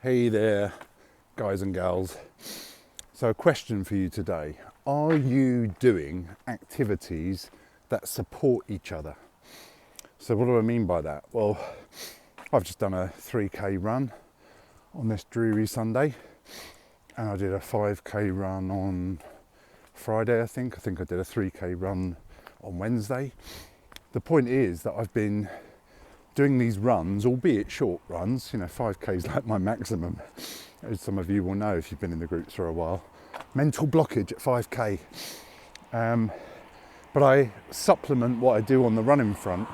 Hey there, guys and gals. So a question for you today. Are you doing activities that support each other? So what do I mean by that? Well, I've just done a 3k run on this dreary Sunday, and I did a 5k run on Friday, I think I did a 3k run on Wednesday. The point is that I've been doing these runs, albeit short runs, 5k is like my maximum, as some of you will know if you've been in the groups for a while. Mental blockage at 5k. But I supplement what I do on the running front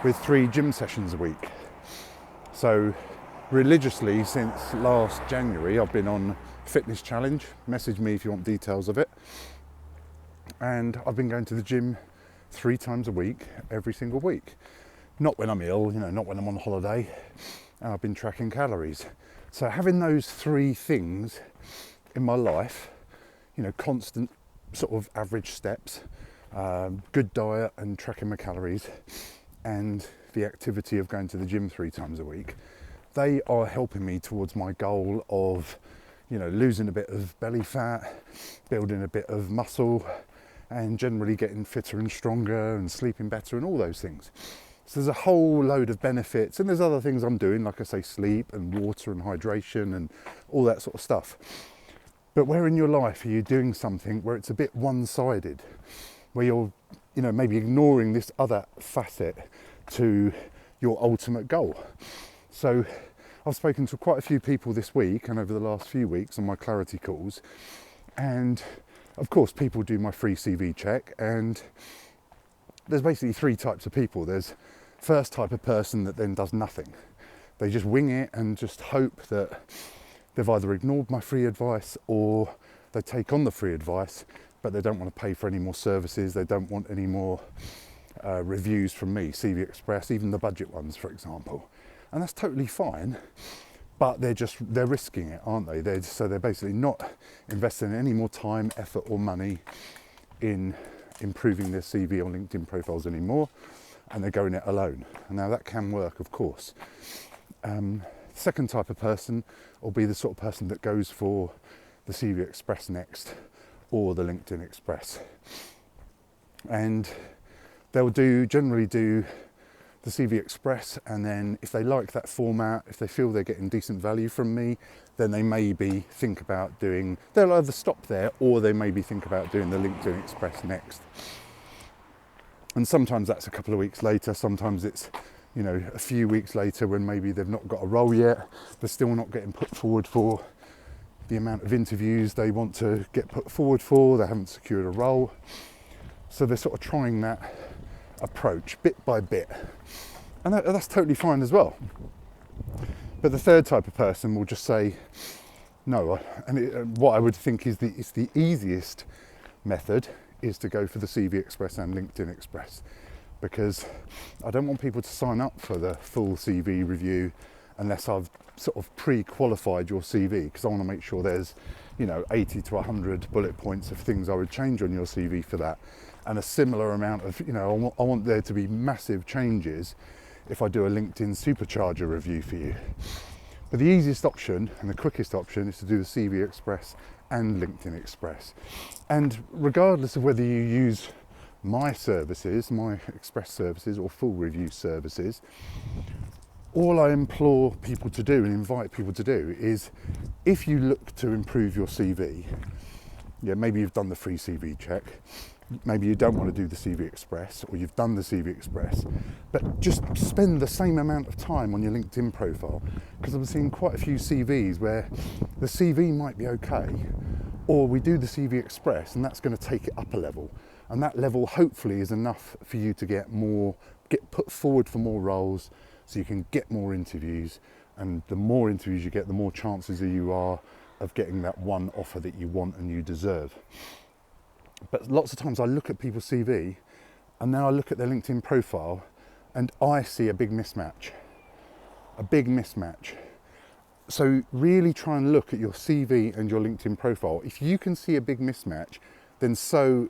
with 3 gym sessions a week. So religiously since last January, I've been on fitness challenge. Message me if you want details of it. And I've been going to the gym 3 times a week, every single week. Not when I'm ill, not when I'm on holiday. And I've been tracking calories. So having those 3 things in my life, constant sort of average steps, good diet and tracking my calories, and the activity of going to the gym 3 times a week, they are helping me towards my goal of, losing a bit of belly fat, building a bit of muscle, and generally getting fitter and stronger and sleeping better and all those things. So there's a whole load of benefits, and there's other things I'm doing, like I say, sleep and water and hydration and all that sort of stuff. But where in your life are you doing something where it's a bit one-sided, where you're, maybe ignoring this other facet to your ultimate goal? So I've spoken to quite a few people this week and over the last few weeks on my clarity calls, and of course people do my free CV check, and there's basically 3 types of people. There's first type of person that then does nothing. They just wing it and just hope that they've either ignored my free advice or they take on the free advice, but they don't want to pay for any more services. They don't want any more reviews from me, CV Express, even the budget ones, for example. And that's totally fine, but they're risking it, aren't they? They're basically not investing any more time, effort or money in improving their CV or LinkedIn profiles anymore, and they're going it alone. And now that can work, of course. Second type of person will be the sort of person that goes for the CV Express next or the LinkedIn Express, and they'll generally do the CV Express, and then if they like that format, if they feel they're getting decent value from me, then they maybe think about they'll either stop there or they maybe think about doing the LinkedIn Express next. And sometimes that's a couple of weeks later, sometimes it's a few weeks later when maybe they've not got a role yet, they're still not getting put forward for the amount of interviews they want to get put forward for, they haven't secured a role. So they're sort of trying that approach bit by bit, and that's totally fine as well. But the third type of person will just say no, and what I would think is the easiest method is to go for the CV Express and LinkedIn Express, because I don't want people to sign up for the full CV review unless I've sort of pre-qualified your CV, because I want to make sure there's 80 to 100 bullet points of things I would change on your CV for that, and a similar amount of, I want there to be massive changes if I do a LinkedIn supercharger review for you. But the easiest option and the quickest option is to do the CV Express and LinkedIn Express. And regardless of whether you use my services, my Express services or full review services, all I implore people to do and invite people to do is, if you look to improve your CV, maybe you've done the free CV check, maybe you don't want to do the CV Express, or you've done the CV Express, but just spend the same amount of time on your LinkedIn profile, because I'm seeing quite a few CVs where the CV might be okay, or we do the CV Express and that's going to take it up a level, and that level hopefully is enough for you to get put forward for more roles, so you can get more interviews, and the more interviews you get, the more chances you are of getting that one offer that you want and you deserve. But lots of times I look at people's CV and then I look at their LinkedIn profile and I see a big mismatch. So really try and look at your CV and your LinkedIn profile. If you can see a big mismatch, then so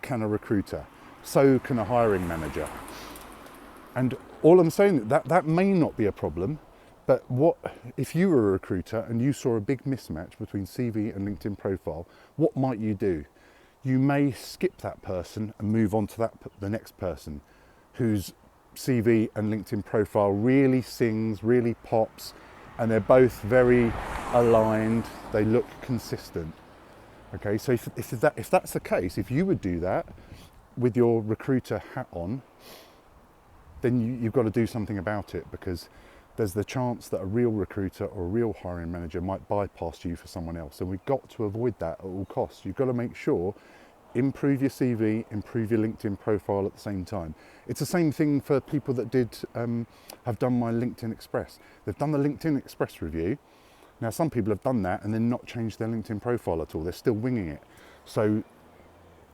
can a recruiter, so can a hiring manager. And all I'm saying, that may not be a problem, But what if you were a recruiter and you saw a big mismatch between CV and LinkedIn profile? What might you do? You may skip that person and move on to the next person whose CV and LinkedIn profile really sings, really pops, and they're both very aligned. They look consistent. Okay, so if that's the case, if you would do that with your recruiter hat on, then you've got to do something about it, because there's the chance that a real recruiter or a real hiring manager might bypass you for someone else. And we've got to avoid that at all costs. You've got to make sure, improve your CV, improve your LinkedIn profile at the same time. It's the same thing for people that have done my LinkedIn Express. They've done the LinkedIn Express review. Now, some people have done that and then not changed their LinkedIn profile at all. They're still winging it. So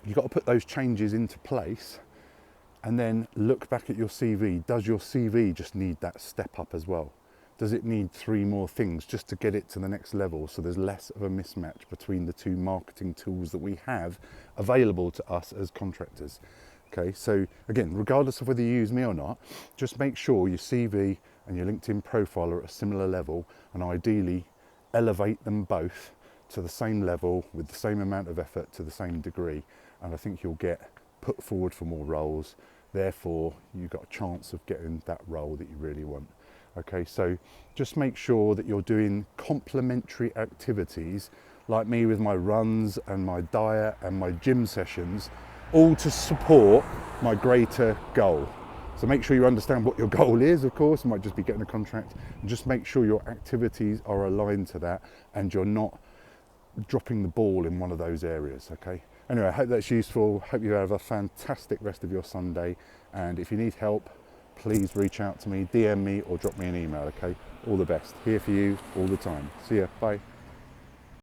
you've got to put those changes into place and then look back at your CV. Does your CV just need that step up as well? Does it need 3 more things just to get it to the next level, so there's less of a mismatch between the 2 marketing tools that we have available to us as contractors? Okay, so again, regardless of whether you use me or not, just make sure your CV and your LinkedIn profile are at a similar level, and ideally elevate them both to the same level with the same amount of effort to the same degree, and I think you'll get put forward for more roles. Therefore, you've got a chance of getting that role that you really want. Okay, so just make sure that you're doing complementary activities like me with my runs and my diet and my gym sessions, all to support my greater goal. So make sure you understand what your goal is, of course. It might just be getting a contract, and just make sure your activities are aligned to that and you're not dropping the ball in one of those areas, okay? Anyway, I hope that's useful. Hope you have a fantastic rest of your Sunday. And if you need help, please reach out to me, DM me, or drop me an email, okay? All the best. Here for you all the time. See ya. Bye.